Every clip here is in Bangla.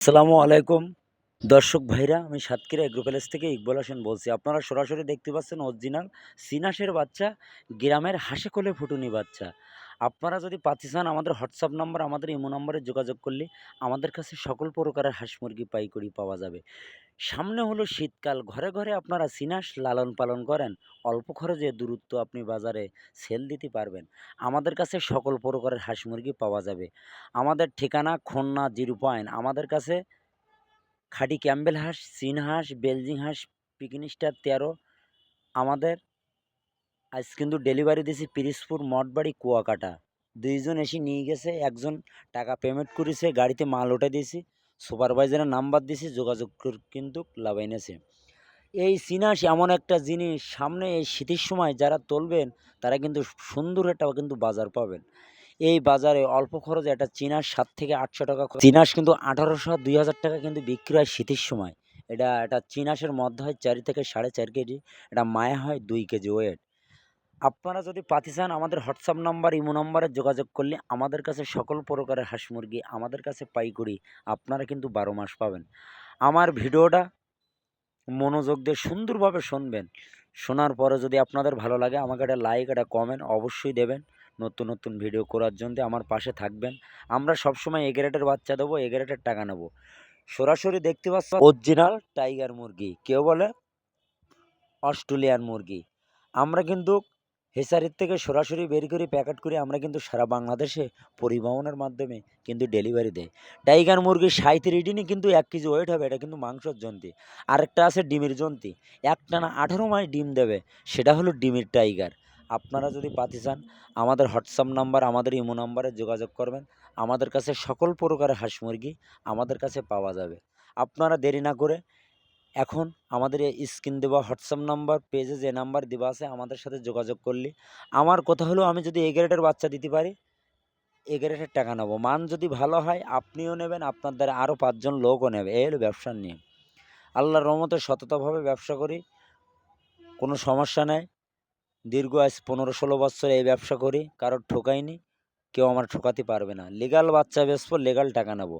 আসসালামু আলাইকুম দর্শক ভাইরা, আমি সাতক্ষীরা এগ্রো প্যালেস থেকে ইকবাল হোসেন বলছি। আপনারা সরাসরি দেখতে পাচ্ছেন অরিজিনাল চীনাশের বাচ্চা, গ্রামের হাসে কোলে ফুটুনি বাচ্চা। আপনারা যদি পাতি চান, আমাদের হোয়াটসঅ্যাপ নাম্বার, আমাদের ইমো নম্বরে যোগাযোগ করলে আমাদের কাছে সকল প্রকারের হাঁস মুরগি পাইকারি পাওয়া যাবে। সামনে হলো শীতকাল, ঘরে ঘরে আপনারা চীনাশ লালন পালন করেন, অল্প খরচে দূরত্ব আপনি বাজারে সেল দিতে পারবেন। আমাদের কাছে সকল প্রকারের হাঁস মুরগি পাওয়া যাবে। আমাদের ঠিকানা খুলনা 0 পয়েন্ট। আমাদের কাছে খাঁটি ক্যাম্বেল হাঁস, চীন হাঁস, বেলজিং হাঁস, পিকিন স্টার 13। আমাদের আজ কিন্তু ডেলিভারি দিছি পিরিজপুর, মঠবাড়ি, কুয়াকাটা। 2 জন এসে নিয়ে গেছে, একজন টাকা পেমেন্ট করেছে, গাড়িতে মাল উঠে দিয়েছি, সুপারভাইজারের নাম্বার দিয়েছি, যোগাযোগ কিন্তু লাভাইনেছে। এই চীনা হাঁস এমন একটা জিনিস, সামনে এই শীতের সময় যারা তুলবেন তারা কিন্তু সুন্দর একটা কিন্তু বাজার পাবেন। এই বাজারে অল্প খরচে একটা চীনা 700 থেকে 800 টাকা, চীনাস কিন্তু 1800 2000 টাকা কিন্তু বিক্রি হয় শীতের সময়। এটা একটা চীনাসের মধ্যে হয় 4 থেকে 4.5 কেজি, এটা মায়া হয় 2 কেজি ওয়েট। আপনারা যদি পাতি চান, আমাদের হোয়াটসঅ্যাপ নাম্বার, ইমো নম্বরে যোগাযোগ করলে আমাদের কাছে সকল প্রকারের হাঁস মুরগি আমাদের কাছে পাইকারি আপনারা কিন্তু 12 মাস পাবেন। আমার ভিডিওটা মনোযোগ দিয়ে সুন্দরভাবে শুনবেন। শোনার পরে যদি আপনাদের ভালো লাগে, আমাকে একটা লাইক, একটা কমেন্ট অবশ্যই দেবেন। নতুন নতুন ভিডিও করার জন্য আমার পাশে থাকবেন। আমরা সবসময় এ গ্রেডের বাচ্চা দেবো, এ গ্রেডের টাকা নেব। সরাসরি দেখতে পাচ্ছ অরিজিনাল টাইগার মুরগি, কেউ বলে অস্ট্রেলিয়ান মুরগি। আমরা কিন্তু হেসারির থেকে সরাসরি বের করে প্যাকেট করে আমরা কিন্তু সারা বাংলাদেশে পরিবহনের মাধ্যমে কিন্তু ডেলিভারি দেয়। টাইগার মুরগির 37 দিনই কিন্তু 1 কেজি ওয়েট হবে, এটা কিন্তু মাংসর জন্তি। আরেকটা আছে ডিমের জন্তি, একটানা 18 মাস ডিম দেবে, সেটা হলো ডিমের টাইগার। আপনারা যদি পাতি চান, আমাদের হোয়াটসঅ্যাপ নাম্বার, আমাদের ইমো নাম্বারে যোগাযোগ করবেন। আমাদের কাছে সকল প্রকারের হাঁস মুরগি আমাদের কাছে পাওয়া যাবে। আপনারা দেরি না করে এখন আমাদের এই স্ক্রিন দেওয়া হোয়াটসঅ্যাপ নাম্বার, পেজে যে নাম্বার দেওয়া আছে, আমাদের সাথে যোগাযোগ করলে, আমার কথা হলো, আমি যদি এ গ্রেডের বাচ্চা দিতে পারি, এ গ্রেডের টাকা নেবো। মান যদি ভালো হয় আপনিও নেবেন, আপনার দ্বারা আরও 5 জন লোকও নেবে। এই হলো ব্যবসার নিয়ম। আল্লাহর রহমতে সততাভাবে ব্যবসা করি, কোনো সমস্যা নেই। দীর্ঘ আজ 15-16 বছর এই ব্যবসা করি, কারোর ঠকাইনি, কেউ আমার ঠকাতে পারবে না। লিগাল বাচ্চা বেচবো, লিগাল টাকা নেব।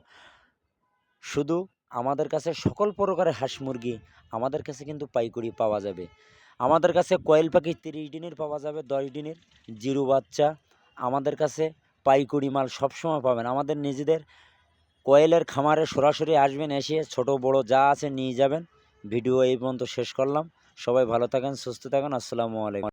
শুধু আমাদের কাছে সকল প্রকারের হাঁস মুরগি আমাদের কাছে কিন্তু পাইকারি পাওয়া যাবে। আমাদের কাছে কোয়েল পাখি 30 দিনের পাওয়া যাবে, 10 দিনের জিরো বাচ্চা। আমাদের কাছে পাইকারি মাল সবসময় পাবেন। আমাদের নিজেদের কোয়েলের খামারে সরাসরি আসবেন, এসে ছোট বড় যা আছে নিয়ে যাবেন। ভিডিও এই পর্যন্ত শেষ করলাম। সবাই ভালো থাকেন, সুস্থ থাকেন। আসসালামু আলাইকুম।